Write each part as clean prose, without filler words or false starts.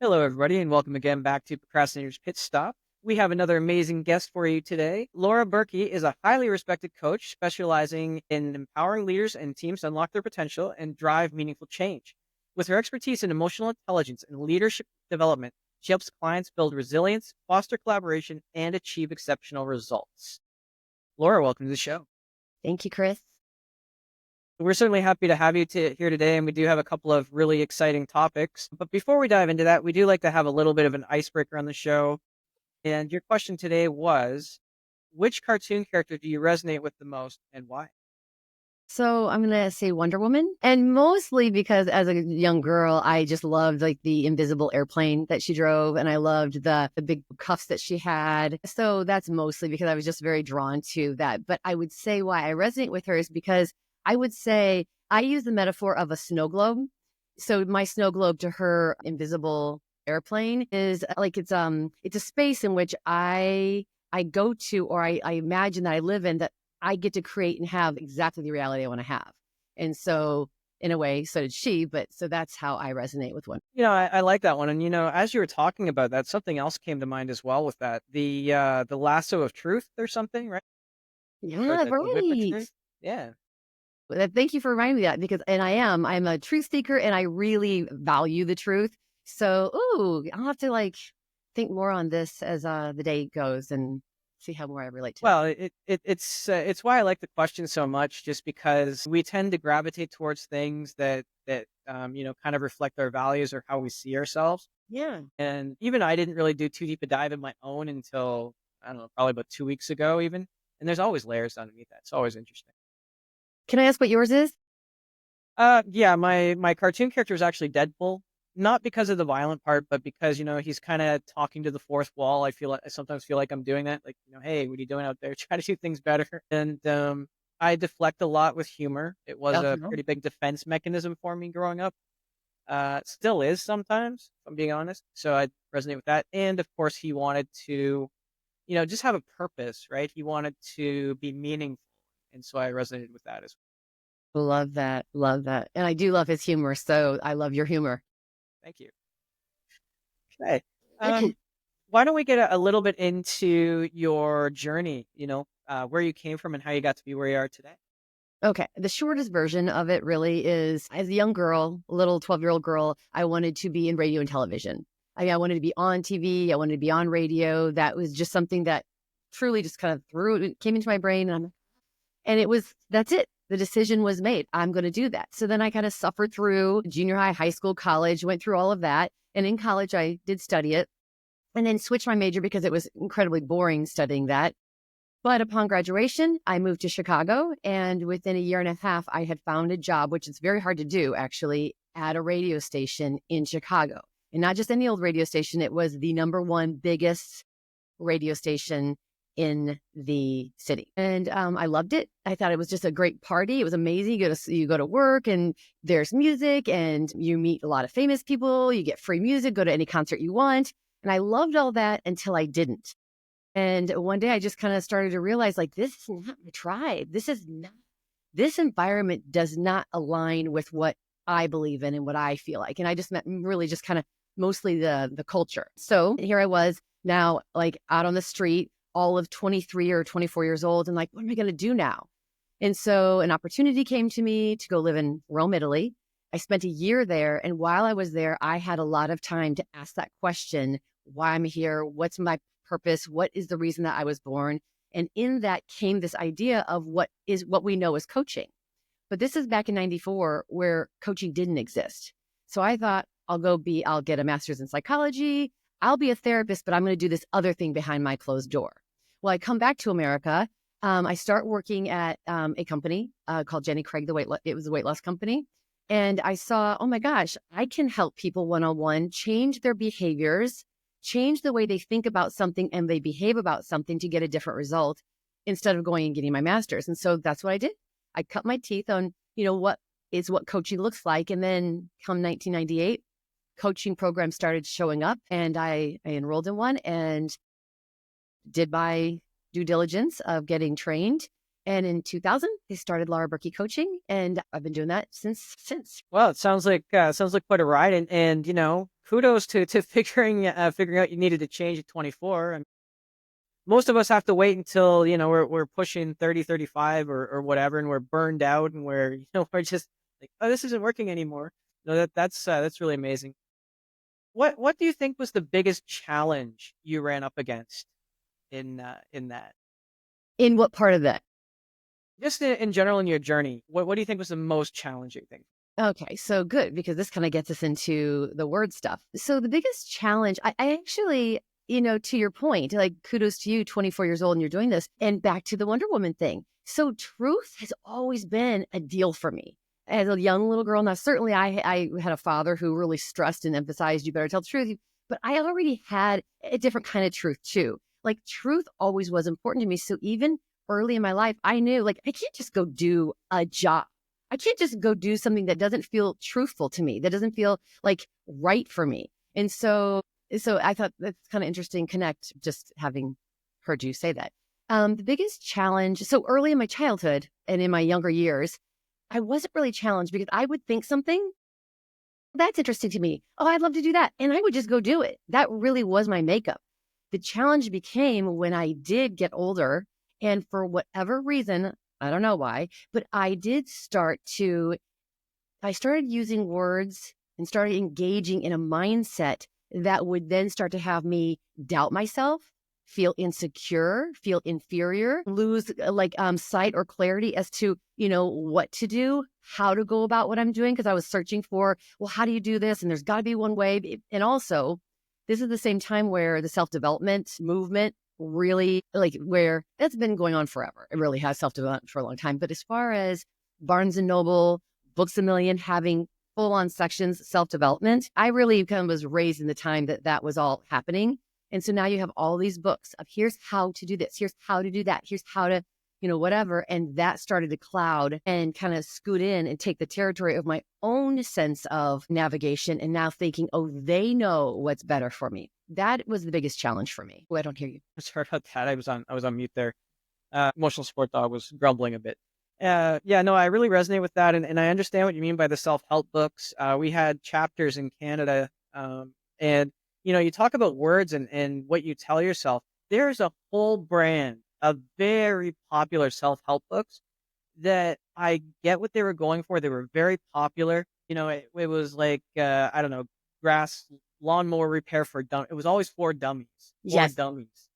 Hello, everybody, and welcome again back to Procrastinator's Pit Stop. We have another amazing guest for you today. Laura Burkey is a highly respected coach specializing in empowering leaders and teams to unlock their potential and drive meaningful change. With her expertise in emotional intelligence and leadership development, she helps clients build resilience, foster collaboration, and achieve exceptional results. Laura, welcome to the show. Thank you, Chris. We're certainly happy to have you here today, and we do have a couple of really exciting topics. But before we dive into that, we do like to have a little bit of an icebreaker on the show. And your question today was, which cartoon character do you resonate with the most and why? So I'm gonna say Wonder Woman, and mostly because as a young girl, I just loved like the invisible airplane that she drove, and I loved the big cuffs that she had. So that's mostly because I was just very drawn to that. But I would say why I resonate with her is because I would say I use the metaphor of a snow globe. So my snow globe to her invisible airplane is like it's a space in which I go to, or I imagine that I live in, that I get to create and have exactly the reality I want to have. And so, in a way, so did she. But so that's how I resonate with one. I like that one. And as you were talking about that, something else came to mind as well with that. The lasso of truth or something, right? Or Yeah, the whip of right. truth. Yeah. Thank you for reminding me that because, and I'm a truth seeker and I really value the truth. So, ooh, I'll have to like think more on this as the day goes and see how more I relate to it. Well, it's why I like the question so much, just because we tend to gravitate towards things that kind of reflect our values or how we see ourselves. Yeah. And even I didn't really do too deep a dive in my own until I don't know, probably about 2 weeks ago, even. And there's always layers underneath that. It's always interesting. Can I ask what yours is? Yeah, my cartoon character is actually Deadpool, not because of the violent part, but because he's kind of talking to the fourth wall. I sometimes feel like I'm doing that, like hey, what are you doing out there? Try to do things better. And I deflect a lot with humor. It was a Uh-huh. pretty big defense mechanism for me growing up. Still is sometimes, if I'm being honest. So I resonate with that. And of course, he wanted to, just have a purpose, right? He wanted to be meaningful, and so I resonated with that as well. Love that. Love that. And I do love his humor. So I love your humor. Thank you. Okay. Um, why don't we get a little bit into your journey, where you came from and how you got to be where you are today? Okay. The shortest version of it really is as a young girl, a little 12-year-old girl, I wanted to be in radio and television. I wanted to be on TV. I wanted to be on radio. That was just something that truly just kind of it came into my brain. And that's it. The decision was made. I'm going to do that. So then I kind of suffered through junior high, high school, college, went through all of that. And in college, I did study it and then switched my major because it was incredibly boring studying that. But upon graduation, I moved to Chicago. And within a year and a half, I had found a job, which is very hard to do, actually, at a radio station in Chicago. And not just any old radio station, it was the number one biggest radio station in the city. And I loved it. I thought it was just a great party. It was amazing. You go to work and there's music and you meet a lot of famous people. You get free music, go to any concert you want. And I loved all that until I didn't. And one day I just kind of started to realize like, this is not my tribe. This environment does not align with what I believe in and what I feel like. And I just meant really just kind of mostly the culture. So here I was now like out on the street, all of 23 or 24 years old. And like, what am I going to do now? And so an opportunity came to me to go live in Rome, Italy. I spent a year there. And while I was there, I had a lot of time to ask that question, why I'm here, what's my purpose, what is the reason that I was born? And in that came this idea of what we know as coaching. But this is back in 94 where coaching didn't exist. So I thought I'll get a master's in psychology. I'll be a therapist, but I'm going to do this other thing behind my closed door. Well, I come back to America. I start working at a company called Jenny Craig, it was a weight loss company. And I saw, oh my gosh, I can help people one-on-one change their behaviors, change the way they think about something and they behave about something to get a different result instead of going and getting my master's. And so that's what I did. I cut my teeth on, what coaching looks like. And then come 1998, coaching programs started showing up and I enrolled in one and did my due diligence of getting trained. And in 2000, they started Laura Burkey Coaching, and I've been doing that since. Well, it sounds like quite a ride, and kudos to figuring out you needed to change at 24. And most of us have to wait until, we're pushing 30, 35 or whatever, and we're burned out and we're, we're just like, oh, this isn't working anymore. No, that's really amazing. What do you think was the biggest challenge you ran up against in that? In what part of that? Just in general in your journey, what do you think was the most challenging thing? Okay, so good, because this kind of gets us into the word stuff. So the biggest challenge, I actually, to your point, like kudos to you, 24 years old and you're doing this, and back to the Wonder Woman thing. So truth has always been a deal for me. As a young little girl, now certainly I had a father who really stressed and emphasized you better tell the truth, but I already had a different kind of truth too. Like truth always was important to me. So even early in my life, I knew like I can't just go do a job. I can't just go do something that doesn't feel truthful to me, that doesn't feel like right for me. And so I thought that's kind of interesting connect, just having heard you say that. The biggest challenge, so early in my childhood and in my younger years, I wasn't really challenged because I would think something that's interesting to me. Oh, I'd love to do that. And I would just go do it. That really was my makeup. The challenge became when I did get older. And for whatever reason, I don't know why, but I started using words and started engaging in a mindset that would then start to have me doubt myself, feel insecure, feel inferior, lose sight or clarity as to, what to do, how to go about what I'm doing. Cause I was searching for, well, how do you do this? And there's gotta be one way. And also this is the same time where the self-development movement really where that's been going on forever. It really has self-development for a long time. But as far as Barnes and Noble, Books A Million having full-on sections, self-development, I really kind of was raised in the time that was all happening. And so now you have all these books of here's how to do this, here's how to do that, here's how to, whatever. And that started to cloud and kind of scoot in and take the territory of my own sense of navigation. And now thinking, oh, they know what's better for me. That was the biggest challenge for me. Oh, I don't hear you. Sorry about that. I was on mute there. Emotional support dog was grumbling a bit. Yeah, no, I really resonate with that, and I understand what you mean by the self-help books. We had chapters in Canada, and you talk about words and what you tell yourself. There's a whole brand of very popular self-help books that I get what they were going for. They were very popular. It was like I don't know, grass lawnmower repair for dumb. It was always for dummies, for Yes. dummies.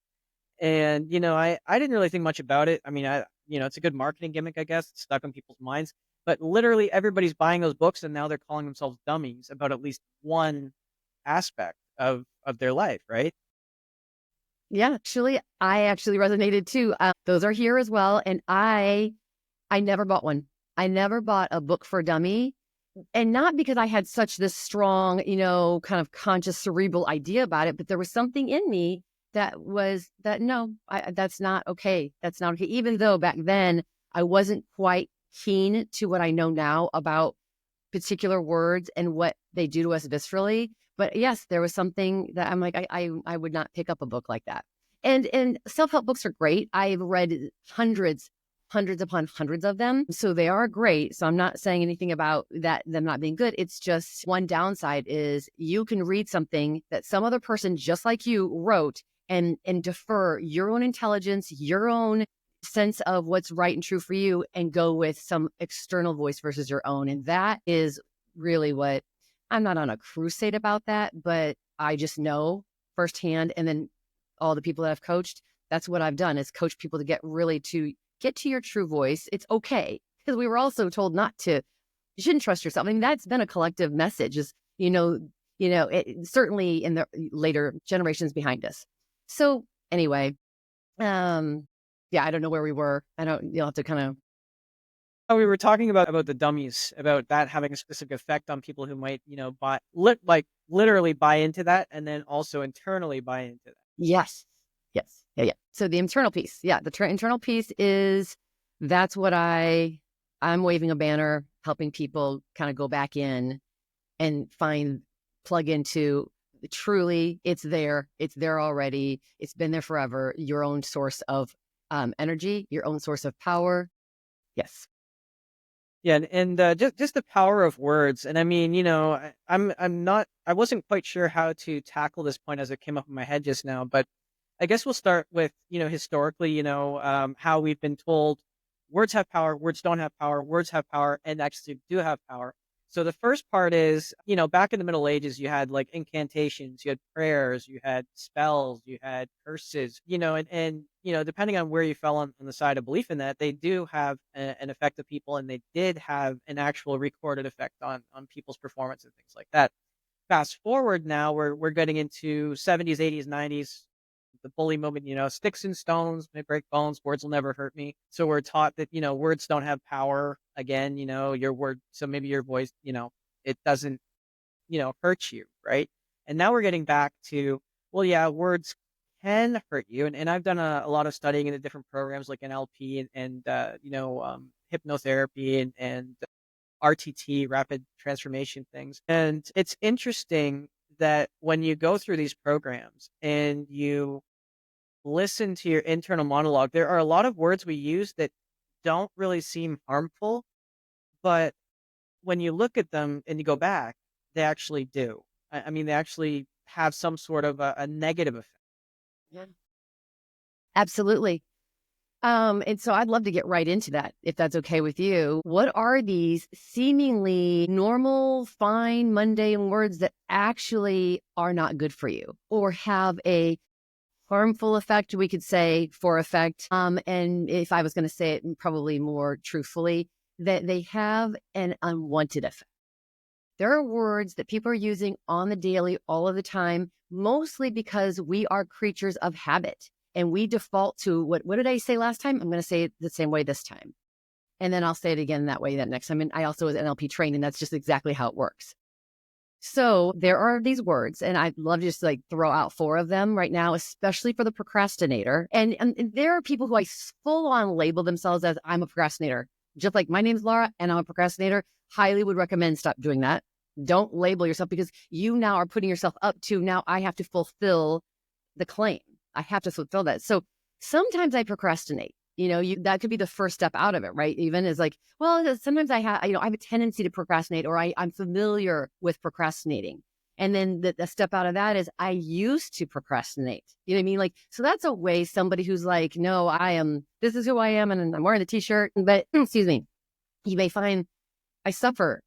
And, I didn't really think much about it. I mean, it's a good marketing gimmick, I guess. It's stuck in people's minds. But literally everybody's buying those books and now they're calling themselves dummies about at least one aspect of their life, right? Yeah, actually, I actually resonated too. Those are here as well. And I never bought one. I never bought a book for dummy. And not because I had such this strong, kind of conscious cerebral idea about it, but there was something in me no, that's not okay. That's not okay. Even though back then I wasn't quite keen to what I know now about particular words and what they do to us viscerally. But yes, there was something that I'm like, I would not pick up a book like that. And self-help books are great. I've read hundreds upon hundreds of them. So they are great. So I'm not saying anything about them not being good. It's just one downside is you can read something that some other person just like you wrote and defer your own intelligence, your own sense of what's right and true for you and go with some external voice versus your own. And that is really what I'm not on a crusade about that, but I just know firsthand. And then all the people that I've coached, that's what I've done is coach people to get to your true voice. It's okay. Because we were also told you shouldn't trust yourself. I mean, that's been a collective message is, certainly in the later generations behind us. So anyway, yeah, I don't know where we were. You'll have to kind of. Oh, we were talking about the dummies, about that having a specific effect on people who might, literally buy into that and then also internally buy into that. Yes. Yes. Yeah. Yeah. So the internal piece. Yeah. The internal piece that's what I'm waving a banner, helping people kind of go back in and plug into truly it's there already. It's been there forever. Your own source of energy, your own source of power. Yes. Yeah, and just the power of words. And I mean, I wasn't quite sure how to tackle this point as it came up in my head just now, but I guess we'll start with, historically, how we've been told words have power, words don't have power, words have power, and actually do have power. So the first part is, back in the Middle Ages, you had like incantations, you had prayers, you had spells, you had curses, and depending on where you fell on the side of belief in that, they do have an effect of people, and they did have an actual recorded effect on people's performance and things like that. Fast forward now, we're getting into 70s, 80s, 90s, the bully movement, sticks and stones may break bones, words will never hurt me. So we're taught that, words don't have power. Again, your word, so maybe your voice, it doesn't, hurt you, right? And now we're getting back to, well, yeah, words can hurt you. And I've done a lot of studying in the different programs like NLP and hypnotherapy and RTT, rapid transformation things. And it's interesting that when you go through these programs and you listen to your internal monologue, there are a lot of words we use that don't really seem harmful, but when you look at them and you go back, they actually do. I mean, they actually have some sort of a negative effect. Yeah. Absolutely. And so I'd love to get right into that, if that's okay with you. What are these seemingly normal, fine, mundane words that actually are not good for you or have a harmful effect, we could say, for effect? And if I was going to say it probably more truthfully, that they have an unwanted effect. There are words that people are using on the daily all of the time, mostly because we are creatures of habit and we default to what did I say last time? I'm going to say it the same way this time. And then I'll say it again that way that next time. And I also was NLP trained, and that's just exactly how it works. So there are these words, and I'd love to just like throw out 4 of them right now, especially for the procrastinator. And there are people who I full on label themselves as I'm a procrastinator. Just like my name's Laura and I'm a procrastinator. Highly would recommend stop doing that. Don't label yourself, because you now are putting yourself up to, now I have to fulfill the claim. I have to fulfill that. So sometimes I procrastinate. That could be the first step out of it, right? Even is like, well, sometimes I have a tendency to procrastinate, or I'm familiar with procrastinating. And then the step out of that is I used to procrastinate. You know what I mean? Like, so that's a way somebody who's like, no, this is who I am, and I'm wearing the t-shirt, but excuse me, you may find I suffer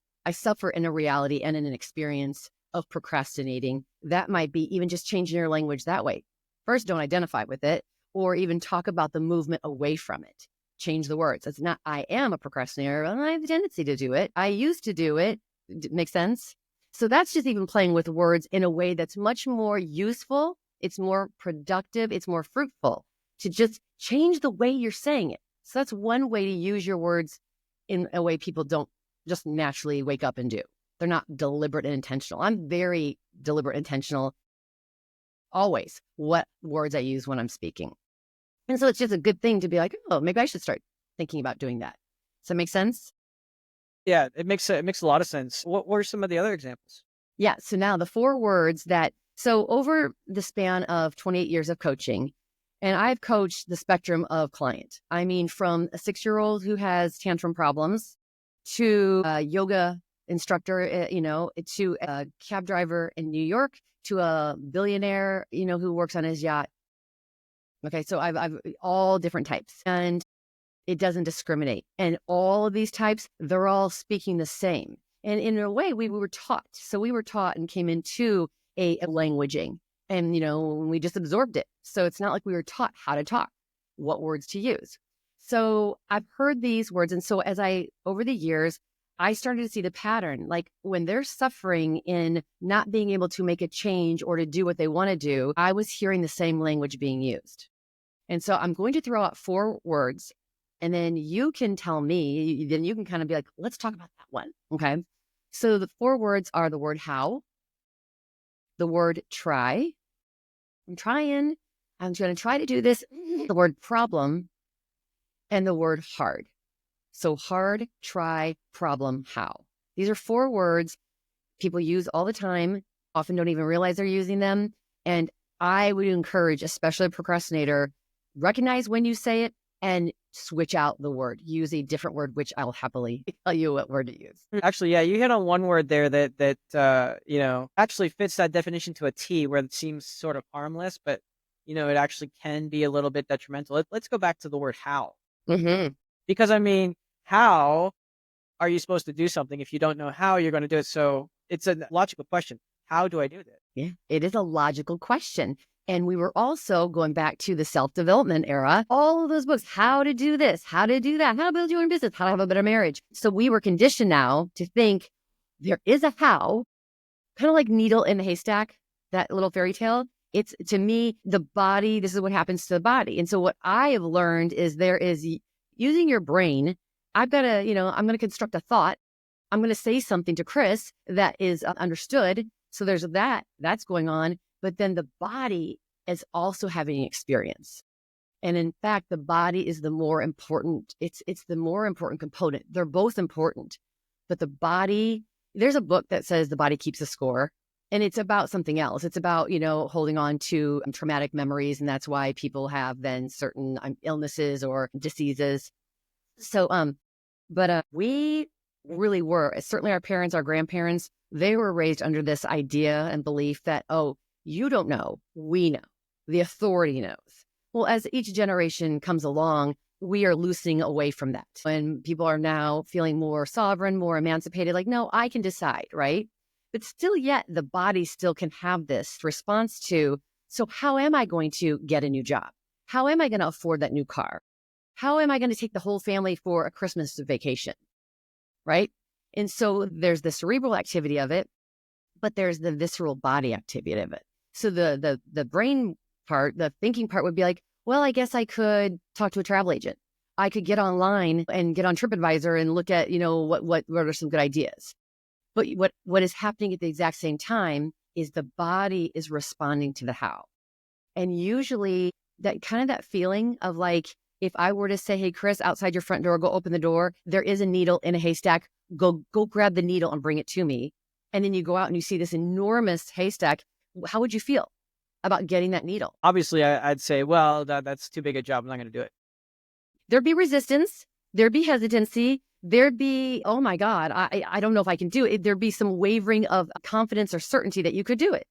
in a reality and in an experience of procrastinating. That might be even just changing your language that way. First, don't identify with it, or even talk about the movement away from it. Change the words. It's not, I am a procrastinator. I have a tendency to do it. I used to do it. Make sense? So that's just even playing with words in a way that's much more useful. It's more productive. It's more fruitful to just change the way you're saying it. So that's one way to use your words in a way people don't just naturally wake up and do. They're not deliberate and intentional. I'm very deliberate, intentional, always, what words I use when I'm speaking. And so it's just a good thing to be like, oh, maybe I should start thinking about doing that. Does that make sense? Yeah, it makes a lot of sense. What were some of the other examples? Yeah. So now the 4 words so over the span of 28 years of coaching, and I've coached the spectrum of client. I mean, from a 6-year-old who has tantrum problems to a yoga instructor, to a cab driver in New York, to a billionaire, who works on his yacht. Okay. So I've all different types, and it doesn't discriminate. And all of these types, they're all speaking the same. And in a way, we were taught. So we were taught and came into a languaging, and, we just absorbed it. So it's not like we were taught how to talk, what words to use. So I've heard these words. And so over the years, I started to see the pattern, like when they're suffering in not being able to make a change or to do what they want to do, I was hearing the same language being used. And so I'm going to throw out 4 words, and then you can tell me, then you can kind of be like, let's talk about that one. Okay. So the 4 words are the word how, the word try. I'm trying. I'm going to try to do this. The word problem, and the word hard. So hard, try, problem, how. These are 4 words people use all the time, often don't even realize they're using them. And I would encourage, especially a procrastinator, recognize when you say it and switch out the word. Use a different word, which I'll happily tell you what word to use. Actually, yeah, you hit on one word there that actually fits that definition to a T, where it seems sort of harmless, but it actually can be a little bit detrimental. Let's go back to the word how, Mm-hmm. because I mean, how are you supposed to do something if you don't know how you're going to do it? So it's a logical question. How do I do this? Yeah, it is a logical question. And we were also going back to the self-development era, all of those books, how to do this, how to do that, how to build your own business, how to have a better marriage. So we were conditioned now to think there is a how, kind of like needle in the haystack, that little fairy tale. It's, to me, the body, this is what happens to the body. And so what I have learned is there is using your brain. I've got to, I'm going to construct a thought. I'm going to say something to Chris that is understood. So there's that's going on. But then the body is also having an experience. And in fact, the body is the more important. It's the more important component. They're both important. But the body, there's a book that says the body keeps a score. And it's about something else. It's about, holding on to traumatic memories. And that's why people have then certain illnesses or diseases. So, but we really were, certainly our parents, our grandparents, they were raised under this idea and belief that, oh, you don't know, we know, the authority knows. Well, as each generation comes along, we are loosening away from that. And people are now feeling more sovereign, more emancipated, like, no, I can decide, right? But still yet, the body still can have this response to, so how am I going to get a new job? How am I going to afford that new car? How am I going to take the whole family for a Christmas vacation? Right? And so there's the cerebral activity of it, but there's the visceral body activity of it. So the brain part, the thinking part would be like, well, I guess I could talk to a travel agent. I could get online and get on TripAdvisor and look at, what are some good ideas. But what is happening at the exact same time is the body is responding to the how. And usually that feeling of like, if I were to say, hey, Chris, outside your front door, go open the door, there is a needle in a haystack, go grab the needle and bring it to me. And then you go out and you see this enormous haystack. How would you feel about getting that needle? Obviously, I'd say, well, that's too big a job. I'm not going to do it. There'd be resistance. There'd be hesitancy. There'd be, oh my God, I don't know if I can do it. There'd be some wavering of confidence or certainty that you could do it.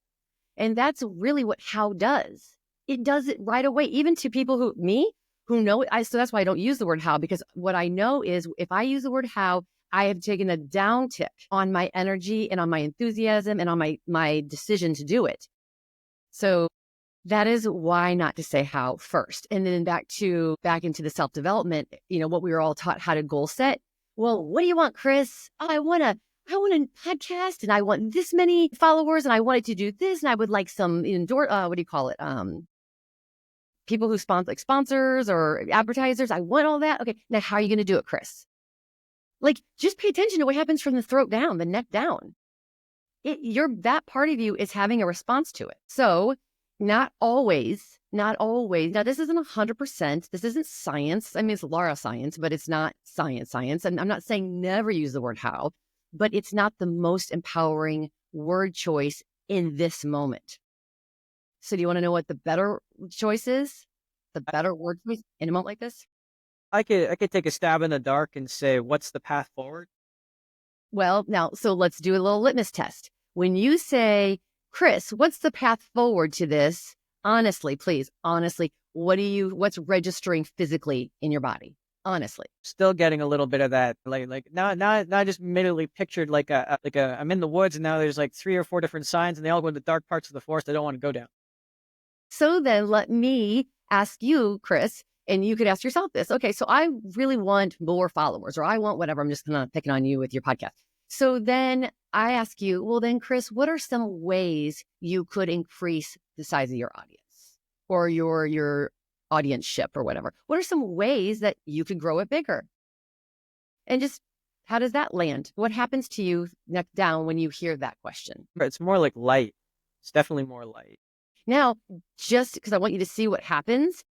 And that's really what how does. It does it right away, even to people who know it. So that's why I don't use the word how, because what I know is if I use the word how, I have taken a downtick on my energy and on my enthusiasm and on my decision to do it. So that is why not to say how first. And then back into the self-development, what we were all taught how to goal set. Well, what do you want, Chris? Oh, I want a podcast and I want this many followers and I wanted to do this and I would like some what do you call it? People who sponsors or advertisers. I want all that. Okay. Now, how are you going to do it, Chris? Like, just pay attention to what happens from the throat down, the neck down. That part of you is having a response to it. So not always. Now, this isn't 100%. This isn't science. I mean, it's Laura science, but it's not science. And I'm not saying never use the word how, but it's not the most empowering word choice in this moment. So do you want to know what the better choice is? The better word choice in a moment like this? I could take a stab in the dark and say, what's the path forward? Well, now, so let's do a little litmus test. When you say, Chris, what's the path forward to this? Honestly, please, what's registering physically in your body? Honestly. Still getting a little bit of that, like not just immediately pictured like I'm in the woods and now there's like 3 or 4 different signs and they all go to the dark parts of the forest I don't want to go down. So then let me ask you, Chris, and you could ask yourself this. Okay, so I really want more followers, or I want whatever. I'm just kind of picking on you with your podcast. So then I ask you, well, then, Chris, what are some ways you could increase the size of your audience or your audienceship or whatever? What are some ways that you could grow it bigger? And just how does that land? What happens to you neck down when you hear that question? It's more like light. It's definitely more light. Now, just because I want you to see what happens,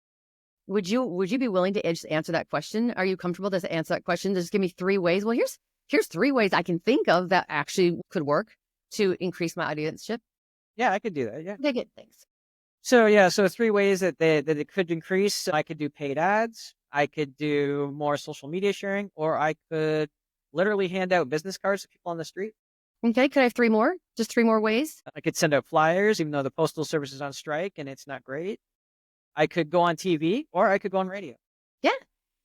would you be willing to answer that question? Are you comfortable to answer that question? Just give me 3 ways. Well, here's 3 ways I can think of that actually could work to increase my audienceship. Yeah, I could do that. Yeah. Dig it. Thanks. So 3 ways that it could increase. I could do paid ads. I could do more social media sharing, or I could literally hand out business cards to people on the street. Okay. Could I have three more? Just three more ways? I could send out flyers, even though the postal service is on strike and it's not great. I could go on TV, or I could go on radio. Yeah.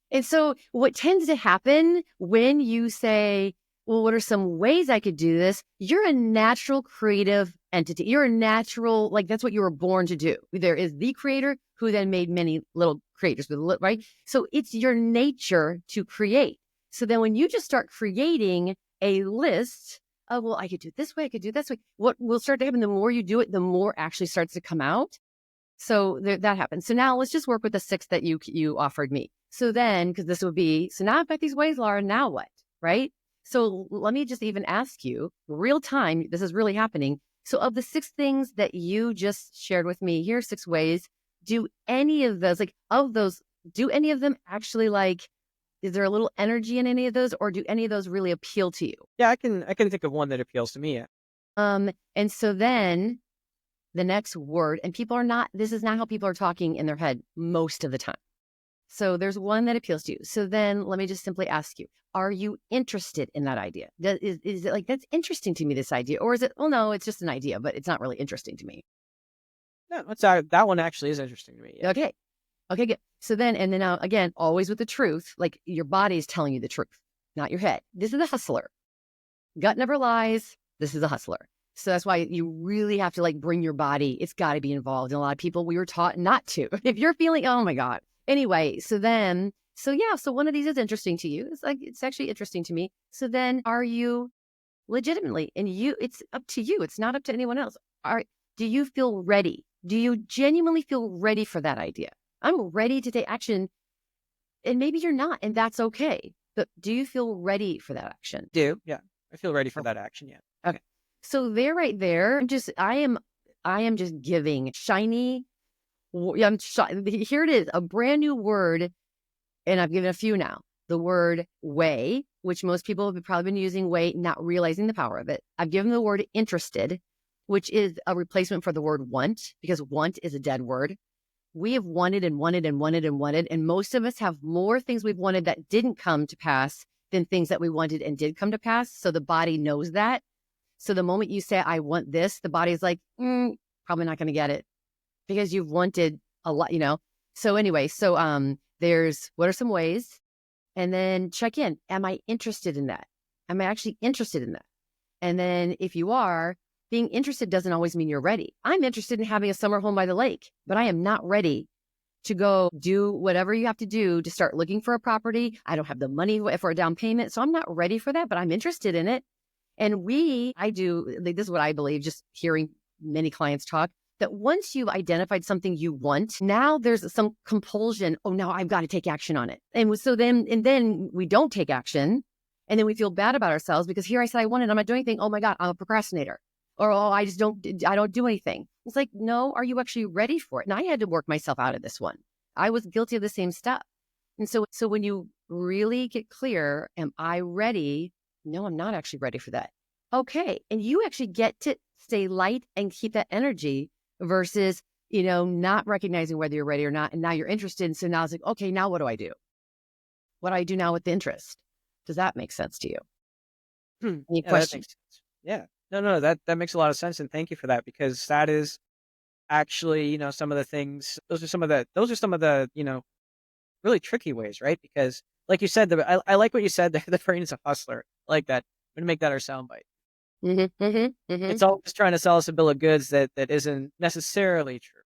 And so what tends to happen when you say, well, what are some ways I could do this? You're a natural creative entity. You're a natural, like that's what you were born to do. There is the creator who then made many little creators, right? So it's your nature to create. So then when you just start creating a list of, well, I could do it this way, I could do it this way. What will start to happen, the more you do it, the more actually starts to come out. So that happens. So now let's just work with the 6 that you offered me. So then, because this would be, so now I've got these ways, Laura, now what, right? So let me just even ask you, real time, this is really happening. So of the 6 things that you just shared with me, here are 6 ways. Do any of those, like of those, do any of them actually like, is there a little energy in any of those, or do any of those really appeal to you? Yeah, I can think of one that appeals to me. Yeah. And so then the next word, and people are not, this is not how people are talking in their head most of the time. So there's one that appeals to you. So then let me just simply ask you, are you interested in that idea? Is it like, that's interesting to me, this idea? Or is it, oh no, it's just an idea, but it's not really interesting to me? No, that one actually is interesting to me. Yeah. Okay. Okay, good. So then, and then now again, always with the truth, like your body is telling you the truth, not your head. This is a hustler. Gut never lies. This is a hustler. So that's why you really have to like bring your body. It's got to be involved. And a lot of people, we were taught not to. If you're feeling, oh my God. Anyway, so yeah, so one of these is interesting to you. It's like, it's actually interesting to me. So then are you legitimately, and it's up to you. It's not up to anyone else. Do you feel ready? Do you genuinely feel ready for that idea? I'm ready to take action. And maybe you're not, and that's okay. But do you feel ready for that action? Yeah. I feel ready for that action. Yeah. Okay. So right there, I am just giving shiny. Here it is, a brand new word, and I've given a few now. The word way, which most people have probably been using way, not realizing the power of it. I've given the word interested, which is a replacement for the word want, because want is a dead word. We have wanted and wanted and wanted and wanted, and most of us have more things we've wanted that didn't come to pass than things that we wanted and did come to pass. So the body knows that. So the moment you say, I want this, the body's like, probably not going to get it because you've wanted a lot, So anyway, there's, what are some ways? And then check in. Am I interested in that? Am I actually interested in that? And then if you are, being interested doesn't always mean you're ready. I'm interested in having a summer home by the lake, but I am not ready to go do whatever you have to do to start looking for a property. I don't have the money for a down payment, so I'm not ready for that, but I'm interested in it. And this is what I believe, just hearing many clients talk, that once you've identified something you want, now there's some compulsion. Oh, now I've got to take action on it. And so then we don't take action. And then we feel bad about ourselves because here I said I want it, I'm not doing anything. Oh my God, I'm a procrastinator. Or, oh, I don't do anything. It's like, no, are you actually ready for it? And I had to work myself out of this one. I was guilty of the same stuff. And so when you really get clear, am I ready? No, I'm not actually ready for that. Okay. And you actually get to stay light and keep that energy versus, not recognizing whether you're ready or not. And now you're interested. And so now it's like, okay, now what do I do? What do I do now with the interest? Does that make sense to you? Any questions? Yeah. No, that makes a lot of sense. And thank you for that, because that is actually, some of the things, those are some of the, really tricky ways, right? Because like you said, I like what you said there, the brain is a hustler. I like that. I'm going to make that our soundbite. It's always trying to sell us a bill of goods that isn't necessarily true.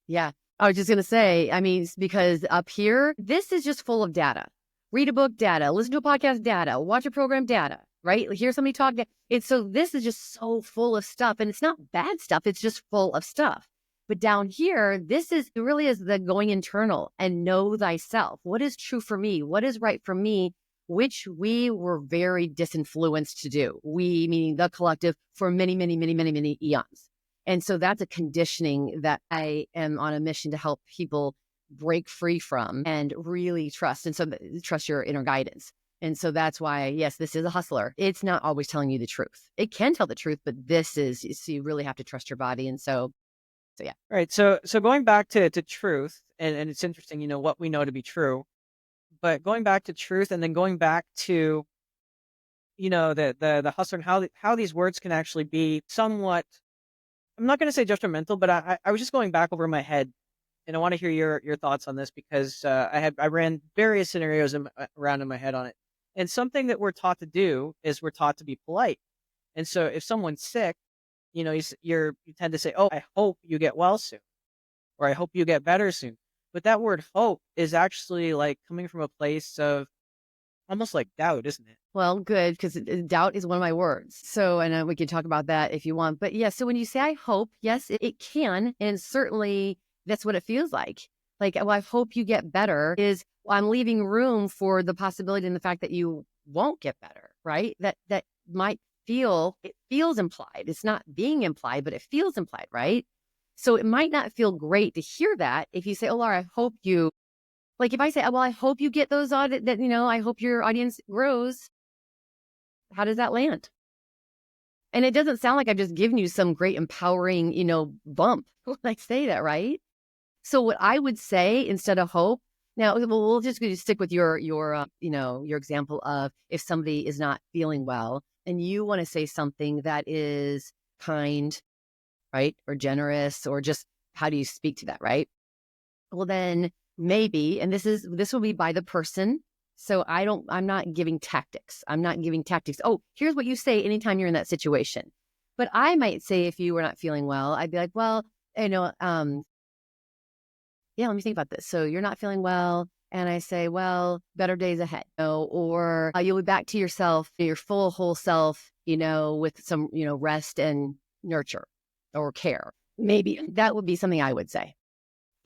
Yeah. I was just going to say, it's because up here, this is just full of data. Read a book, data. Listen to a podcast, data. Watch a program, data. Right? Hear somebody talk. So this is just so full of stuff, and it's not bad stuff. It's just full of stuff. But down here, it really is the going internal and know thyself. What is true for me? What is right for me? Which we were very disinfluenced to do. We, meaning the collective, for many, many, many, many, many eons. And so that's a conditioning that I am on a mission to help people break free from and really trust. And so trust your inner guidance. And so that's why, yes, this is a hustler. It's not always telling you the truth. It can tell the truth, but so you really have to trust your body. And so So yeah. Right. So going back to truth, and it's interesting, what we know to be true, but going back to truth and then going back to, the hustler and how these words can actually be somewhat, I'm not gonna say judgmental, but I was just going back over my head, and I want to hear your thoughts on this because I ran various scenarios around in my head on it. And something that we're taught to do is we're taught to be polite. And so if someone's sick, you tend to say, "Oh, I hope you get well soon," or "I hope you get better soon." But that word "hope" is actually like coming from a place of almost like doubt, isn't it? Well, good, because doubt is one of my words. So, and we can talk about that if you want. But yeah, so when you say I hope, yes, it can. And certainly that's what it feels like. Like, well, I hope you get better is I'm leaving room for the possibility and the fact that you won't get better, right? That might it feels implied. It's not being implied, but it feels implied, right? So it might not feel great to hear that if you say, oh, Laura, I hope you, like if I say, well, I hope you get those I hope your audience grows. How does that land? And it doesn't sound like I've just given you some great empowering, bump when I say that, right? So what I would say instead of hope, now we'll just stick with your example of if somebody is not feeling well and you want to say something that is kind, right? Or generous, or just how do you speak to that, right? Well, then maybe, and this will be by the person. So I'm not giving tactics. I'm not giving tactics. Oh, here's what you say anytime you're in that situation. But I might say, if you were not feeling well, I'd be like, well, yeah, let me think about this. So you're not feeling well. And I say, well, better days ahead. Or you'll be back to yourself, your full whole self, with some, rest and nurture or care. Maybe that would be something I would say.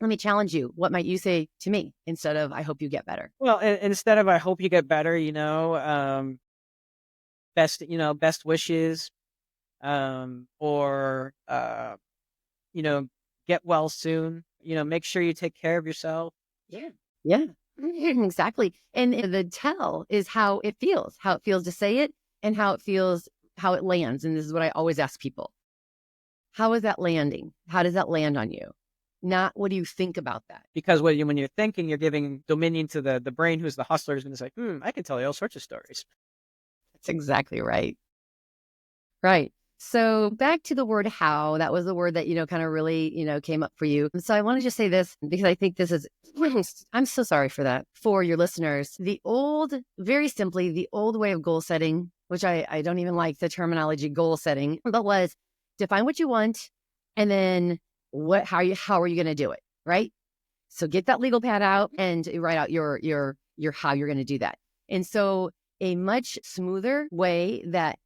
Let me challenge you. What might you say to me instead of, I hope you get better? Well, instead of "I hope you get better," best wishes, or you know, get well soon. Make sure you take care of yourself. Yeah. Yeah. Exactly. And the tell is how it feels to say it and how it lands. And this is what I always ask people. How is that landing? How does that land on you? Not what do you think about that? Because when you're thinking, you're giving dominion to the brain, who's the hustler, is going to say, I can tell you all sorts of stories. That's exactly right. Right. So back to the word how, that was the word that, kind of really, came up for you. So I want to just say this because I think this is, I'm so sorry for that, for your listeners. Very simply, the old way of goal setting, which I don't even like the terminology goal setting, but was define what you want and then how are you going to do it? Right. So get that legal pad out and write out your how you're going to do that. And so a much smoother way that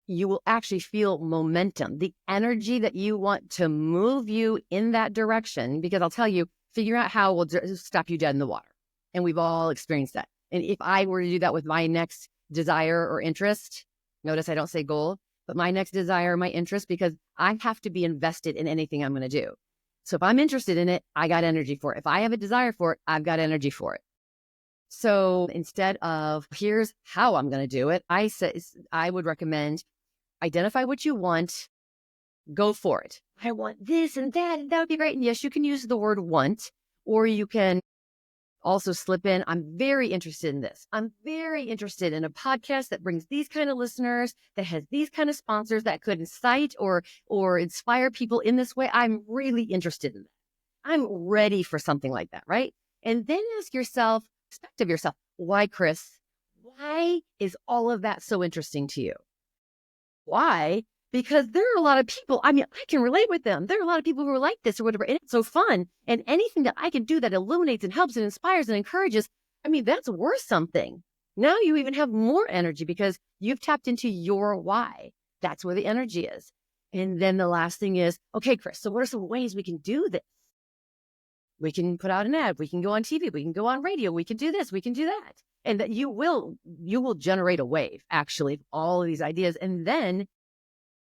you will actually feel momentum, the energy that you want to move you in that direction. Because I'll tell you, figure out how will stop you dead in the water. And we've all experienced that. And if I were to do that with my next desire or interest, notice I don't say goal, but my next desire, my interest, because I have to be invested in anything I'm going to do. So if I'm interested in it, I got energy for it. If I have a desire for it, I've got energy for it. So instead of here's how I'm going to do it, I would recommend identify what you want, go for it. I want this and that would be great. And yes, you can use the word want, or you can also slip in, I'm very interested in this. I'm very interested in a podcast that brings these kind of listeners, that has these kind of sponsors that could incite or inspire people in this way. I'm really interested in that. I'm ready for something like that, right? And then ask yourself, respect of yourself, why, Chris? Why is all of that so interesting to you? Why? Because there are a lot of people, I can relate with them. There are a lot of people who are like this or whatever. And it's so fun. And anything that I can do that illuminates and helps and inspires and encourages, that's worth something. Now you even have more energy because you've tapped into your why. That's where the energy is. And then the last thing is, okay, Chris, so what are some ways we can do this? We can put out an ad. We can go on TV. We can go on radio. We can do this. We can do that. And that you will generate a wave, actually, of all of these ideas. And then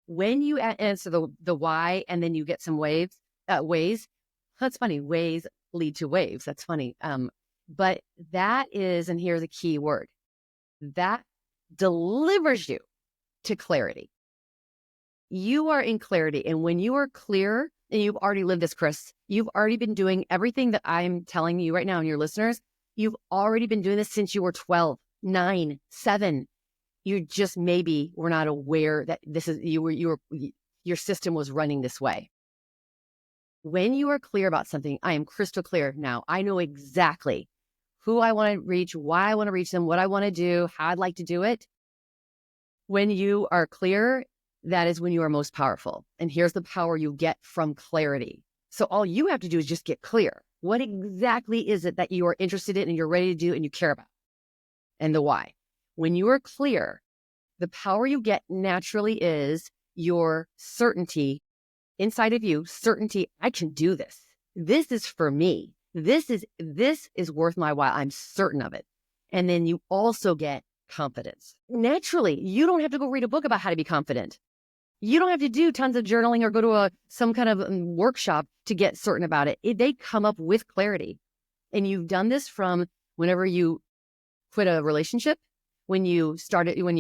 when you answer the why, and then you get some ways, that's funny. Ways lead to waves. That's funny. But that is, and here's a key word, that delivers you to clarity. You are in clarity. And when you are clear, And you've already lived this, Chris. You've already been doing everything that I'm telling you right now and your listeners. You've already been doing this since you were 12, 9, 7. You just maybe were not aware that your system was running this way. When you are clear about something, I am crystal clear now. I know exactly who I want to reach, why I want to reach them, what I want to do, how I'd like to do it. When you are clear, that is when you are most powerful. And here's the power you get from clarity. So all you have to do is just get clear. What exactly is it that you are interested in and you're ready to do and you care about? And the why. When you are clear, the power you get naturally is your certainty inside of you, certainty, I can do this. This is for me. This is worth my while. I'm certain of it. And then you also get confidence. Naturally, you don't have to go read a book about how to be confident. You don't have to do tons of journaling or go to some kind of workshop to get certain about it. They come up with clarity. And you've done this from whenever you quit a relationship, when you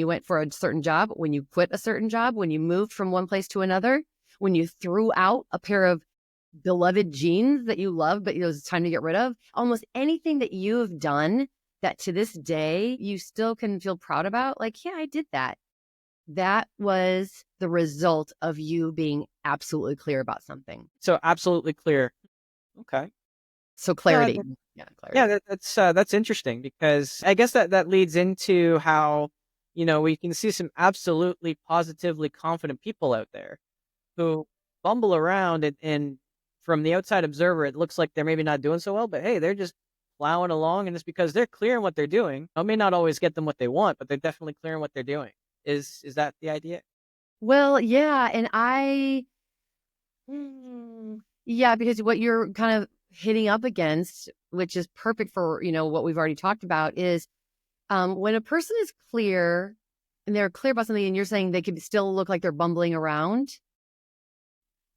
went for a certain job, when you quit a certain job, when you moved from one place to another, when you threw out a pair of beloved jeans that you loved, but it was time to get rid of. Almost anything that you've done that to this day you still can feel proud about, like, yeah, I did that. That was the result of you being absolutely clear about something. So absolutely clear. Okay. So clarity. Yeah, that's interesting, because I guess that leads into how, we can see some absolutely positively confident people out there who bumble around, and from the outside observer, it looks like they're maybe not doing so well, but hey, they're just plowing along, and it's because they're clear in what they're doing. I may not always get them what they want, but they're definitely clear in what they're doing. Is that the idea? Well, yeah, and yeah, because what you're kind of hitting up against, which is perfect for, what we've already talked about, is when a person is clear and they're clear about something and you're saying they could still look like they're bumbling around,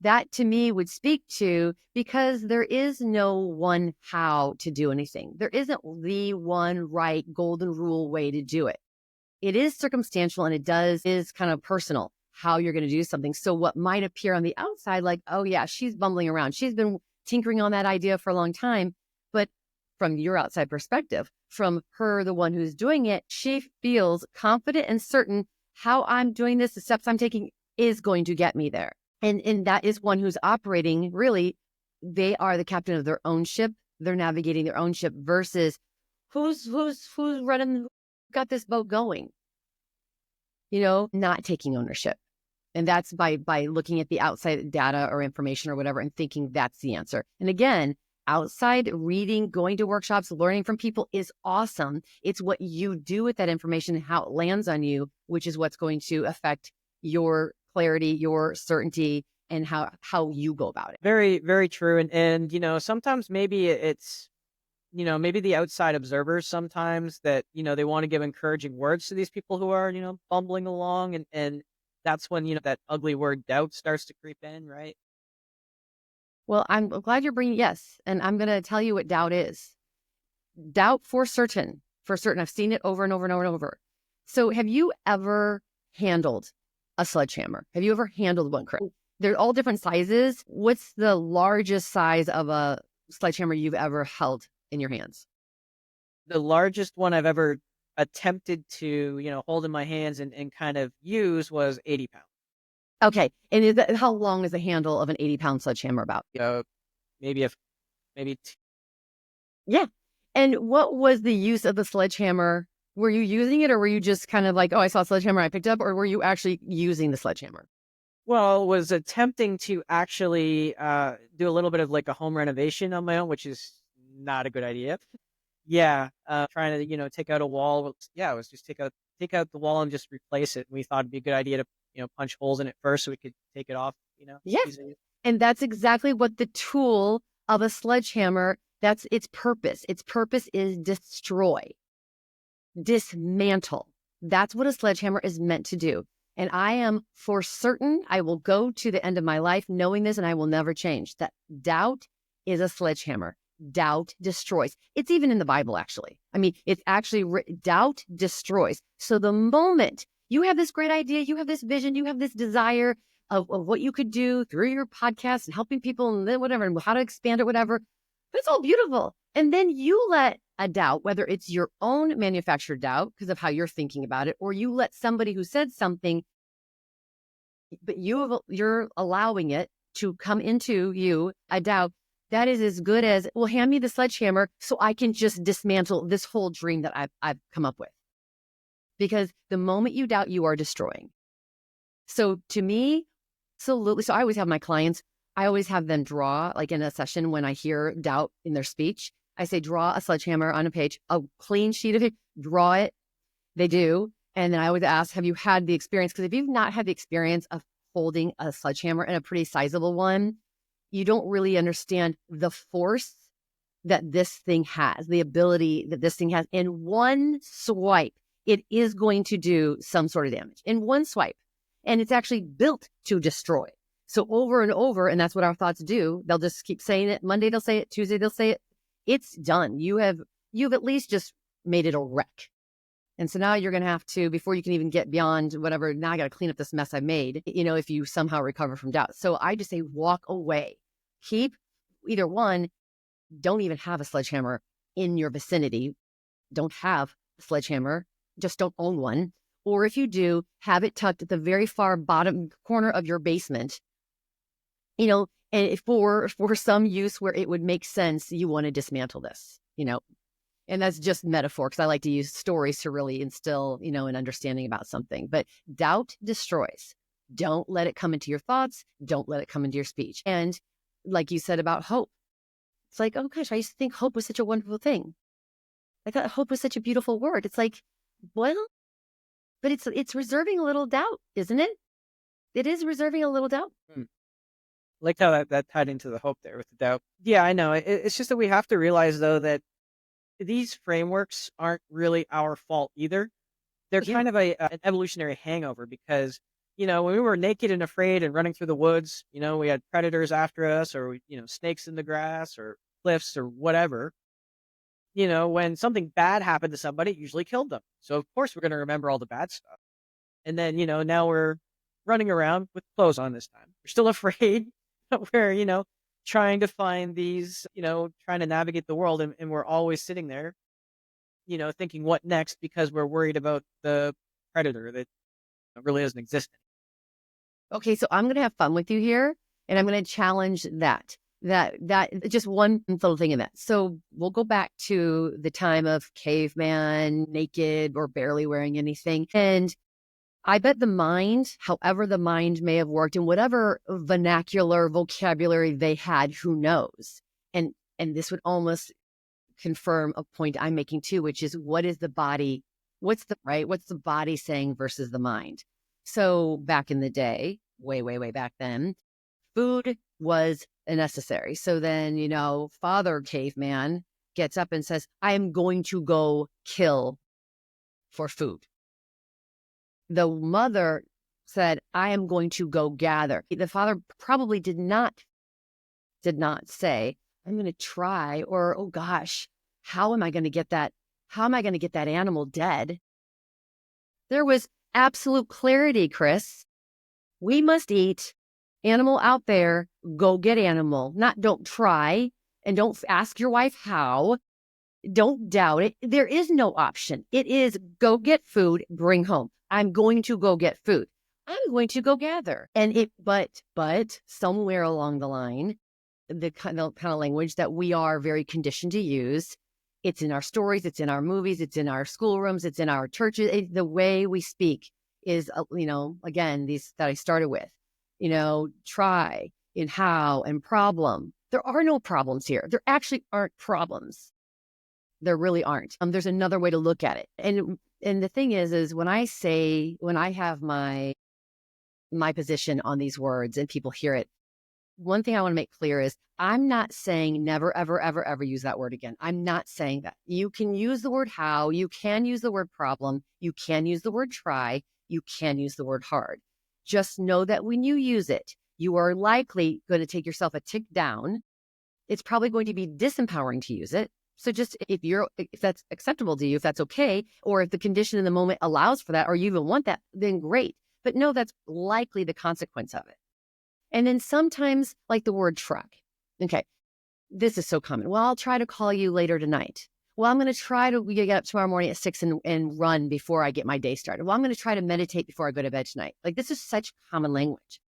that to me would speak to, because there is no one how to do anything. There isn't the one right golden rule way to do it. It is circumstantial, and is kind of personal how you're going to do something. So what might appear on the outside like, oh yeah, she's bumbling around. She's been tinkering on that idea for a long time. But from your outside perspective, from her, the one who's doing it, she feels confident and certain how I'm doing this, the steps I'm taking is going to get me there. And that is one who's operating, really, they are the captain of their own ship. They're navigating their own ship versus who's running, got this boat going, not taking ownership. And that's by looking at the outside data or information or whatever and thinking that's the answer. And again, outside reading, going to workshops, learning from people is awesome. It's what you do with that information and how it lands on you, which is what's going to affect your clarity, your certainty, and how you go about it. Very, very true. And sometimes maybe it's, maybe the outside observers sometimes that, they want to give encouraging words to these people who are, bumbling along. And that's when, that ugly word doubt starts to creep in, right? Well, I'm glad you're bringing, yes. And I'm going to tell you what doubt is. Doubt for certain. I've seen it over and over and over and over. So have you ever handled a sledgehammer? Have you ever handled one, Chris? They're all different sizes. What's the largest size of a sledgehammer you've ever held in your hands? The largest one I've ever attempted to, hold in my hands and kind of use was 80 pounds. Okay. And how long is the handle of an 80-pound sledgehammer about? Maybe. Yeah. And what was the use of the sledgehammer? Were you using it, or were you just kind of like, oh, I saw a sledgehammer I picked up, or were you actually using the sledgehammer? Well, was attempting to actually do a little bit of like a home renovation on my own, which is not a good idea. Yeah, trying to, take out a wall. Yeah, it was just take out the wall and just replace it. We thought it'd be a good idea to, punch holes in it first so we could take it off, Yes. easily. And that's exactly what the tool of a sledgehammer, that's its purpose. Its purpose is destroy, dismantle. That's what a sledgehammer is meant to do. And I am for certain I will go to the end of my life knowing this, and I will never change. That doubt is a sledgehammer. Doubt destroys. It's even in the Bible, actually. I mean, it's actually doubt destroys. So the moment you have this great idea, you have this vision, you have this desire, of what you could do through your podcast and helping people and then whatever, and how to expand it, whatever. It's all beautiful. And then you let a doubt, whether it's your own manufactured doubt because of how you're thinking about it, or you let somebody who said something, but you're allowing it to come into you, a doubt that is as good as, well, hand me the sledgehammer so I can just dismantle this whole dream that I've come up with. Because the moment you doubt, you are destroying. So to me, absolutely. So I always have my clients, I always have them draw, like in a session when I hear doubt in their speech, I say, draw a sledgehammer on a page, a clean sheet of it, draw it. They do. And then I always ask, have you had the experience? Because if you've not had the experience of holding a sledgehammer, and a pretty sizable one, you don't really understand the force that this thing has, the ability that this thing has. In one swipe, it is going to do some sort of damage in one swipe. And it's actually built to destroy. So over and over, and that's what our thoughts do. They'll just keep saying it. Monday, they'll say it. Tuesday, they'll say it. It's done. You've at least just made it a wreck. And so now you're going to have to, before you can even get beyond whatever, now I got to clean up this mess I made, if you somehow recover from doubt. So I just say, walk away. Keep either one, don't even have a sledgehammer in your vicinity. Don't have a sledgehammer. Just don't own one. Or if you do, have it tucked at the very far bottom corner of your basement. And for some use where it would make sense, you want to dismantle this, And that's just metaphor, because I like to use stories to really instill, an understanding about something. But doubt destroys. Don't let it come into your thoughts. Don't let it come into your speech. And like you said about hope, it's like, oh gosh, I used to think hope was such a wonderful thing. I thought hope was such a beautiful word. It's like, well, but it's reserving a little doubt, isn't it? It is reserving a little doubt. Like how that tied into the hope there with the doubt. Yeah, I know. It's just that we have to realize, though, that these frameworks aren't really our fault either. They're Yeah. kind of an evolutionary hangover because, when we were naked and afraid and running through the woods, we had predators after us, or, snakes in the grass or cliffs or whatever. When something bad happened to somebody, it usually killed them. So, of course, we're going to remember all the bad stuff. And then, now we're running around with clothes on this time. We're still afraid. We're, trying to find these, trying to navigate the world. And we're always sitting there, thinking what next, because we're worried about the predator that really doesn't exist. Okay, so I'm going to have fun with you here, and I'm going to challenge that just one little thing in that. So we'll go back to the time of caveman, naked or barely wearing anything. And I bet the mind, however the mind may have worked in whatever vernacular vocabulary they had, who knows? And this would almost confirm a point I'm making too, which is, what is the body? What's the body saying versus the mind? So back in the day, way, way, way back then, food was necessary. So then, Father Caveman gets up and says, I am going to go kill for food. The mother said, I am going to go gather. The father probably did not say, I'm going to try, or, oh gosh, how am I going to get that? How am I going to get that animal dead? There was absolute clarity, Chris. We must eat. Animal out there, go get animal. Not don't try, and don't ask your wife how. Don't doubt it. There is no option. It is go get food, bring home. I'm going to go get food. I'm going to go gather. And but somewhere along the line, the kind of language that we are very conditioned to use, it's in our stories, it's in our movies, it's in our schoolrooms, it's in our churches. The way we speak is, again, these that I started with, try and how and problem. There are no problems here. There actually aren't problems. There really aren't. There's another way to look at it. And the thing is when I have my position on these words and people hear it, one thing I want to make clear is I'm not saying never, ever, ever, ever use that word again. I'm not saying that. You can use the word how, you can use the word problem, you can use the word try, you can use the word hard. Just know that when you use it, you are likely going to take yourself a tick down. It's probably going to be disempowering to use it. So just if that's acceptable to you, if that's okay, or if the condition in the moment allows for that, or you even want that, then great. But no, that's likely the consequence of it. And then sometimes like the word try. Okay. This is so common. Well, I'll try to call you later tonight. Well, I'm going to try to get up tomorrow morning at 6 and run before I get my day started. Well, I'm going to try to meditate before I go to bed tonight. Like this is such common language.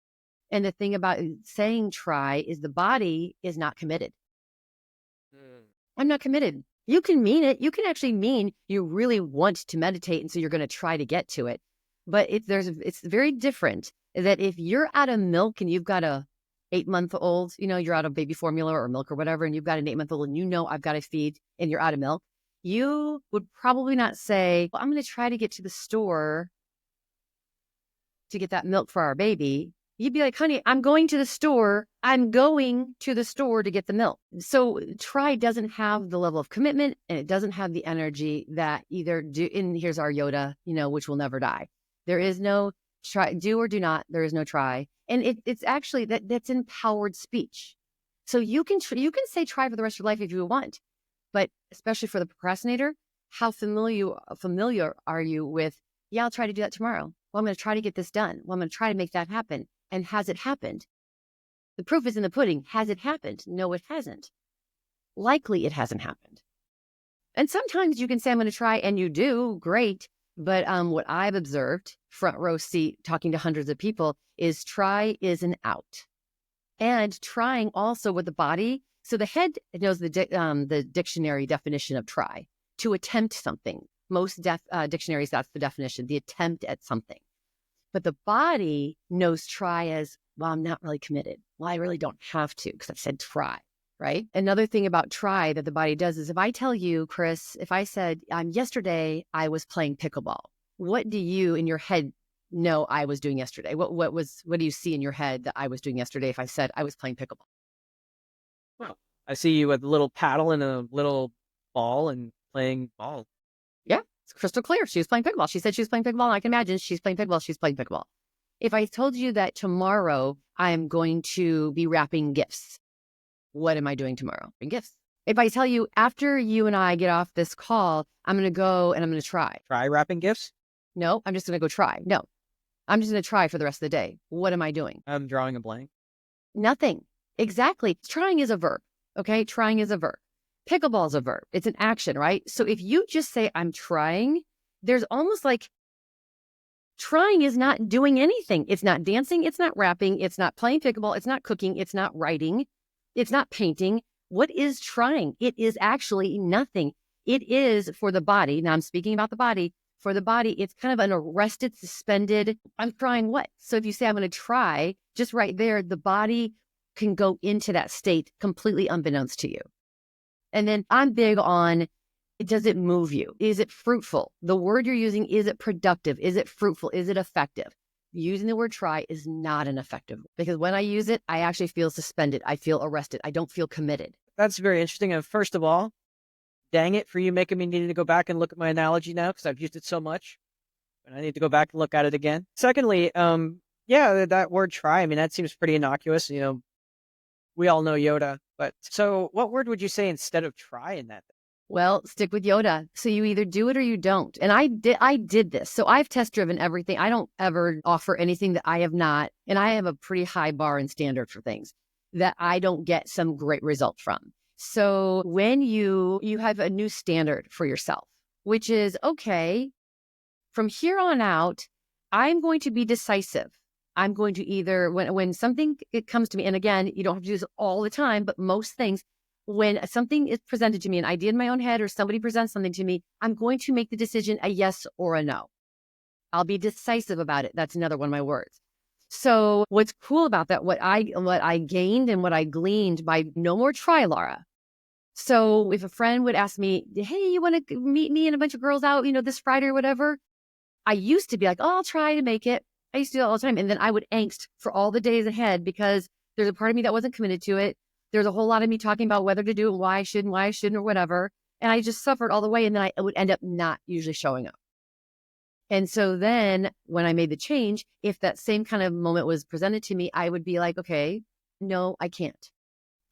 And the thing about saying try is the body is not committed. I'm not committed. You can mean it. You can actually mean you really want to meditate. And so you're going to try to get to it. But it's very different that if you're out of milk and you've got a 8-month-old, you're out of baby formula or milk or whatever, and you've got an 8-month-old and I've got to feed and you're out of milk, you would probably not say, well, I'm going to try to get to the store to get that milk for our baby. You'd be like, honey, I'm going to the store. I'm going to the store to get the milk. So try doesn't have the level of commitment and it doesn't have the energy that either do. And here's our Yoda, which will never die. There is no try, do or do not. There is no try. And it's actually that's empowered speech. So you can say try for the rest of your life if you want, but especially for the procrastinator, how familiar are you with, yeah, I'll try to do that tomorrow. Well, I'm going to try to get this done. Well, I'm going to try to make that happen. And has it happened? The proof is in the pudding. Has it happened? No, it hasn't. Likely it hasn't happened. And sometimes you can say, I'm going to try, and you do, great. But what I've observed, front row seat, talking to hundreds of people, is try is an out. And trying also with the body. So the head knows the dictionary definition of try, to attempt something. Most dictionaries, that's the definition, the attempt at something. But the body knows try as, well, I'm not really committed. Well, I really don't have to because I've said try, right? Another thing about try that the body does is if I tell you, Chris, if I said, yesterday I was playing pickleball, what do you in your head know I was doing yesterday? What do you see in your head that I was doing yesterday if I said I was playing pickleball? Well, I see you with a little paddle and a little ball and playing ball. Yeah, it's crystal clear. She was playing pickleball. She said she was playing pickleball. And I can imagine she's playing pickleball. She's playing pickleball. If I told you that tomorrow I'm going to be wrapping gifts, what am I doing tomorrow? Wrapping gifts. If I tell you after you and I get off this call, I'm going to go and I'm going to try. Try wrapping gifts? No, I'm just going to go try. No, I'm just going to try for the rest of the day. What am I doing? I'm drawing a blank. Nothing. Exactly. Trying is a verb. Okay. Trying is a verb. Pickleball is a verb. It's an action, right? So if you just say, I'm trying, there's almost like trying is not doing anything. It's not dancing. It's not rapping. It's not playing pickleball. It's not cooking. It's not writing. It's not painting. What is trying? It is actually nothing. It is for the body. Now I'm speaking about the body. For the body, it's kind of an arrested, suspended, I'm trying what? So if you say I'm going to try, just right there, the body can go into that state completely unbeknownst to you. And then I'm big on, does it move you? Is it fruitful? The word you're using, is it productive? Is it fruitful? Is it effective? Using the word try is not an effective, because when I use it, I actually feel suspended. I feel arrested. I don't feel committed. That's very interesting. And first of all, dang it for you making me need to go back and look at my analogy now because I've used it so much. And I need to go back and look at it again. Secondly, yeah, that word try, I mean, that seems pretty innocuous. We all know Yoda, but so what word would you say instead of try in that? Well, stick with Yoda. So you either do it or you don't. And I did this. So I've test driven everything. I don't ever offer anything that I have not. And I have a pretty high bar and standard for things that I don't get some great result from. So when you have a new standard for yourself, which is, okay, from here on out, I'm going to be decisive. I'm going to either, when something it comes to me, and again, you don't have to do this all the time, but most things, when something is presented to me, an idea in my own head, or somebody presents something to me, I'm going to make the decision a yes or a no. I'll be decisive about it. That's another one of my words. So what's cool about that, what I gained and what I gleaned by no more try, Laura. So if a friend would ask me, hey, you want to meet me and a bunch of girls out, this Friday or whatever, I used to be like, oh, I'll try to make it. I used to do it all the time. And then I would angst for all the days ahead because there's a part of me that wasn't committed to it. There's a whole lot of me talking about whether to do it, why I shouldn't, or whatever. And I just suffered all the way. And then I would end up not usually showing up. And so then when I made the change, if that same kind of moment was presented to me, I would be like, okay, no, I can't.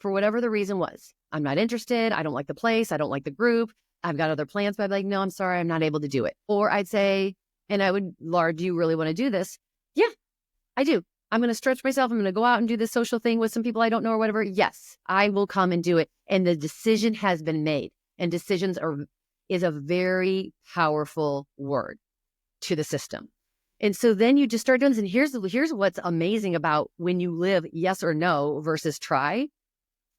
For whatever the reason was. I'm not interested. I don't like the place. I don't like the group. I've got other plans, but I'd be like, no, I'm sorry. I'm not able to do it. Or I'd say, and I would, Laura, do you really want to do this? Yeah, I do. I'm going to stretch myself. I'm going to go out and do this social thing with some people I don't know or whatever. Yes, I will come and do it. And the decision has been made. And is a very powerful word to the system. And so then you just start doing this. And here's what's amazing about when you live yes or no versus try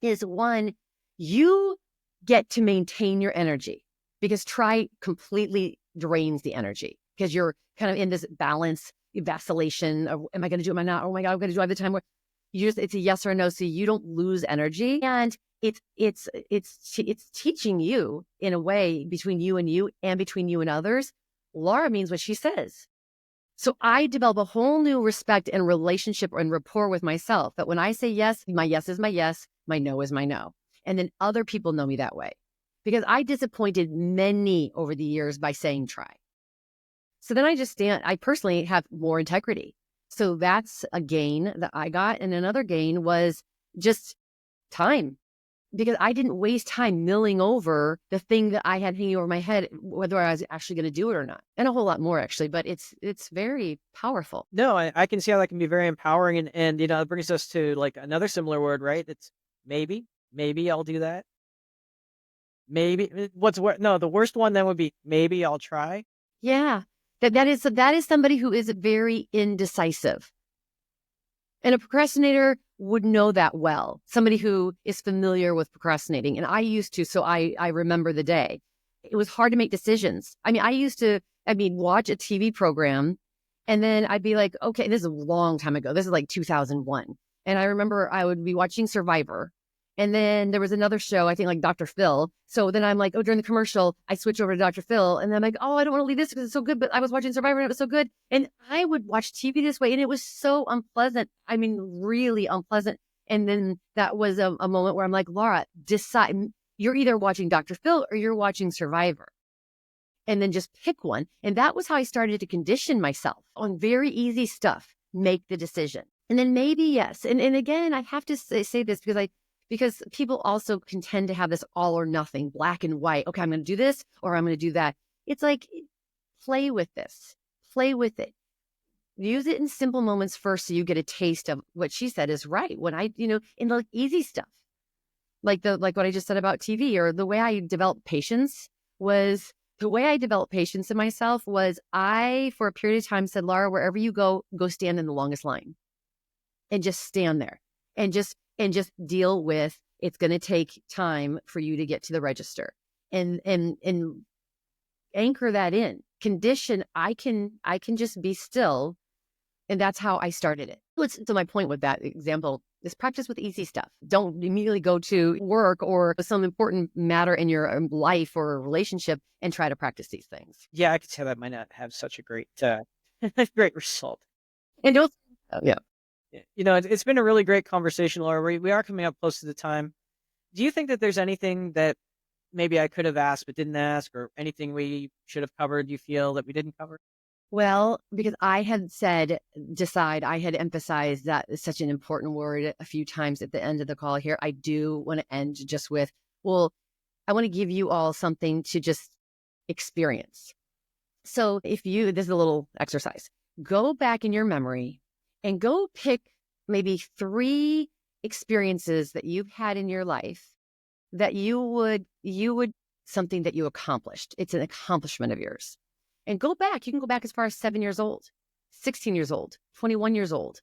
is one, you get to maintain your energy because try completely drains the energy because you're kind of in this balance, vacillation of am I going to do it? Am I not? Oh my God, I'm going to do it all the time. It's a yes or no. So you don't lose energy. And it's teaching you in a way between you and between you and others. Laura means what she says. So I develop a whole new respect and relationship and rapport with myself that when I say yes, my yes is my yes, my no is my no. And then other people know me that way because I disappointed many over the years by saying try. So then I personally have more integrity. So that's a gain that I got. And another gain was just time. Because I didn't waste time milling over the thing that I had hanging over my head, whether I was actually going to do it or not. And a whole lot more, actually, but it's very powerful. No, I can see how that can be very empowering. And it brings us to like another similar word, right? It's maybe. Maybe I'll do that. Maybe. The worst one then would be maybe I'll try. Yeah. That is somebody who is very indecisive. And a procrastinator would know that well. Somebody who is familiar with procrastinating. And I used to, so I remember the day. It was hard to make decisions. I mean, I used to watch a TV program and then I'd be like, okay, this is a long time ago. This is like 2001. And I remember I would be watching Survivor. And then there was another show, I think like Dr. Phil. So then I'm like, during the commercial, I switch over to Dr. Phil. And then I'm like, I don't want to leave this because it's so good. But I was watching Survivor and it was so good. And I would watch TV this way and it was so unpleasant. I mean, really unpleasant. And then that was a moment where I'm like, Laura, decide. You're either watching Dr. Phil or you're watching Survivor. And then just pick one. And that was how I started to condition myself on very easy stuff. Make the decision. And then maybe yes. And again, I have to say this because people also can tend to have this all or nothing, black and white. Okay, I'm going to do this or I'm going to do that. It's like, play with this. Play with it. Use it in simple moments first so you get a taste of what she said is right. When in the easy stuff, like what I just said about TV or the way I developed patience in myself was I, for a period of time, said, Laura, wherever you go stand in the longest line and just stand there and just deal with, it's going to take time for you to get to the register and anchor that in condition. I can just be still. And that's how I started it. So my point with that example is practice with easy stuff. Don't immediately go to work or some important matter in your life or relationship and try to practice these things. Yeah, I could say that might not have such a great, great result. And don't, yeah. It's been a really great conversation, Laura. We are coming up close to the time. Do you think that there's anything that maybe I could have asked but didn't ask, or anything we should have covered you feel that we didn't cover? Well, because I had said, I had emphasized that is such an important word a few times at the end of the call here. I do want to end just with, I want to give you all something to just experience. So this is a little exercise. Go back in your memory and go pick maybe 3 experiences that you've had in your life that you would something that you accomplished. It's an accomplishment of yours. And go back. You can go back as far as 7 years old, 16 years old, 21 years old,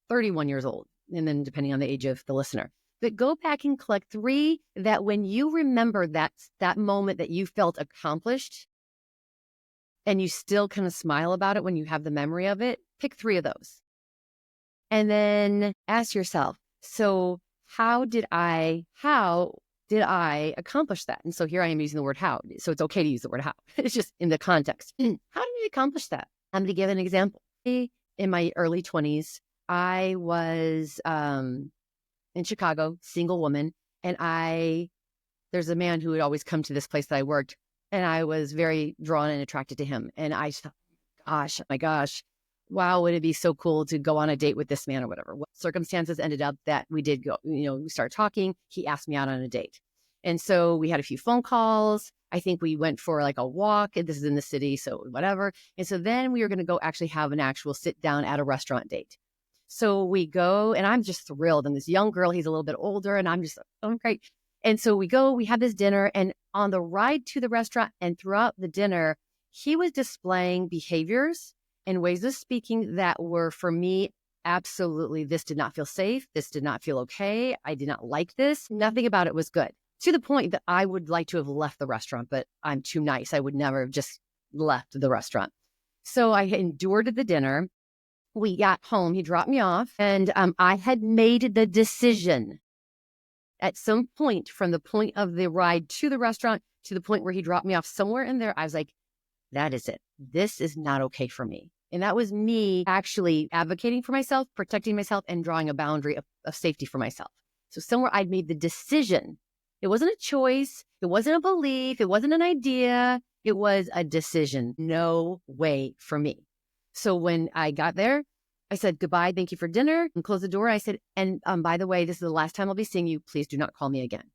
31 years old, and then depending on the age of the listener. But go back and collect 3 that when you remember that moment that you felt accomplished and you still kind of smile about it when you have the memory of it, pick 3 of those. And then ask yourself, so how did I accomplish that? And so here I am using the word how. So it's okay to use the word how. It's just in the context. How did I accomplish that? I'm going to give an example. In my early 20s, I was in Chicago, single woman, and there's a man who would always come to this place that I worked, and I was very drawn and attracted to him. And I thought, oh my gosh, wow, would it be so cool to go on a date with this man or whatever. What circumstances ended up that we did go, we started talking. He asked me out on a date. And so we had a few phone calls. I think we went for like a walk. And this is in the city, so whatever. And so then we were going to go actually have an actual sit down at a restaurant date. So we go, and I'm just thrilled. And this young girl, he's a little bit older, and I'm just, oh, great. And so we go, we have this dinner, and on the ride to the restaurant and throughout the dinner, he was displaying behaviors and ways of speaking that were, for me, absolutely, this did not feel safe. This did not feel okay. I did not like this. Nothing about it was good, to the point that I would like to have left the restaurant, but I'm too nice. I would never have just left the restaurant. So I endured the dinner. We got home. He dropped me off, and I had made the decision at some point, from the point of the ride to the restaurant to the point where he dropped me off, somewhere in there, I was like, that is it. This is not okay for me. And that was me actually advocating for myself, protecting myself, and drawing a boundary of safety for myself. So somewhere I'd made the decision. It wasn't a choice. It wasn't a belief. It wasn't an idea. It was a decision. No way for me. So when I got there, I said, goodbye, thank you for dinner, and closed the door. I said, and by the way, this is the last time I'll be seeing you. Please do not call me again.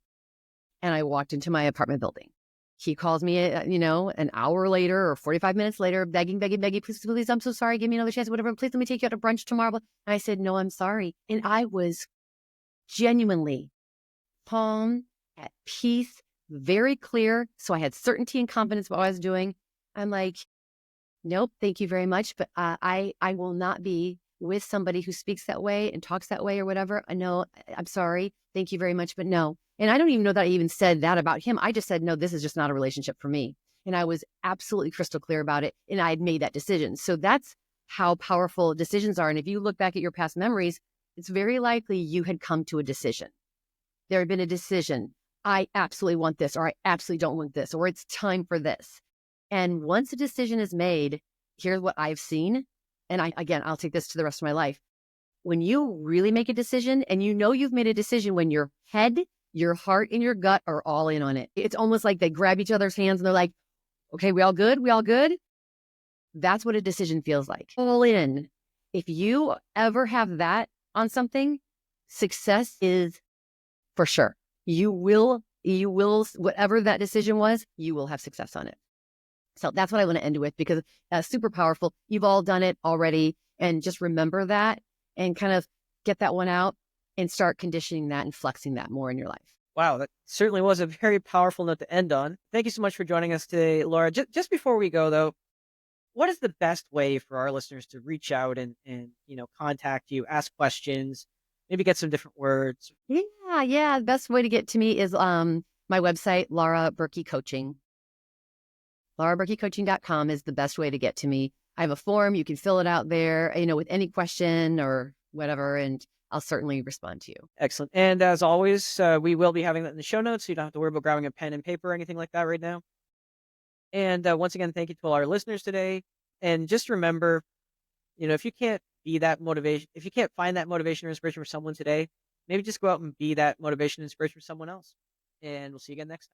And I walked into my apartment building. He calls me, an hour later or 45 minutes later, begging, please, I'm so sorry. Give me another chance, whatever. Please let me take you out to brunch tomorrow. And I said, no, I'm sorry. And I was genuinely calm, at peace, very clear. So I had certainty and confidence about what I was doing. I'm like, nope, thank you very much. But I will not be with somebody who speaks that way and talks that way or whatever. I know, I'm sorry. Thank you very much, but no. And I don't even know that I even said that about him. I just said, no, this is just not a relationship for me. And I was absolutely crystal clear about it. And I had made that decision. So that's how powerful decisions are. And if you look back at your past memories, it's very likely you had come to a decision. There had been a decision. I absolutely want this, or I absolutely don't want this, or it's time for this. And once a decision is made, here's what I've seen. And I'll take this to the rest of my life. When you really make a decision, and you know you've made a decision when your head, your heart, and your gut are all in on it. It's almost like they grab each other's hands and they're like, okay, we all good? We all good? That's what a decision feels like. All in. If you ever have that on something, success is for sure. You will, whatever that decision was, you will have success on it. So that's what I want to end with, because super powerful. You've all done it already. And just remember that and kind of get that one out and start conditioning that and flexing that more in your life. Wow, that certainly was a very powerful note to end on. Thank you so much for joining us today, Laura. Just before we go, though, what is the best way for our listeners to reach out and contact you, ask questions, maybe get some different words? Yeah. The best way to get to me is my website, Laura Burkey Coaching. LauraBurkeyCoaching.com is the best way to get to me. I have a form. You can fill it out there, with any question or whatever, and I'll certainly respond to you. Excellent. And as always, we will be having that in the show notes, so you don't have to worry about grabbing a pen and paper or anything like that right now. And once again, thank you to all our listeners today. And just remember, if you can't be that motivation, if you can't find that motivation or inspiration for someone today, maybe just go out and be that motivation and inspiration for someone else. And we'll see you again next time.